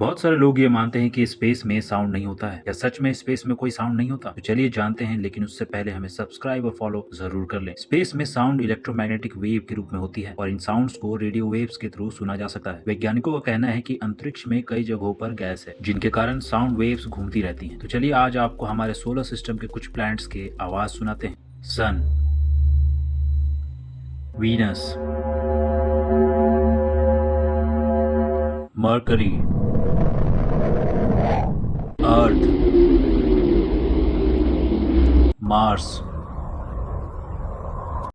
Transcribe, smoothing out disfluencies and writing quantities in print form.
बहुत सारे लोग ये मानते हैं कि स्पेस में साउंड नहीं होता है। या सच में स्पेस में कोई साउंड नहीं होता? तो चलिए जानते हैं, लेकिन उससे पहले हमें सब्सक्राइब और फॉलो जरूर कर लें। स्पेस में साउंड इलेक्ट्रोमैग्नेटिक वेव के रूप में होती है और इन साउंड्स को रेडियो वेव्स के थ्रू सुना जा सकता है। वैज्ञानिकों का कहना है कि अंतरिक्ष में कई जगहों पर गैस है जिनके कारण साउंड वेव्स घूमती रहती हैं। तो चलिए आज आपको हमारे सोलर सिस्टम के कुछ प्लैनेट्स के आवाज सुनाते हैं। सन, वीनस, मरकरी, अर्थ, मार्स,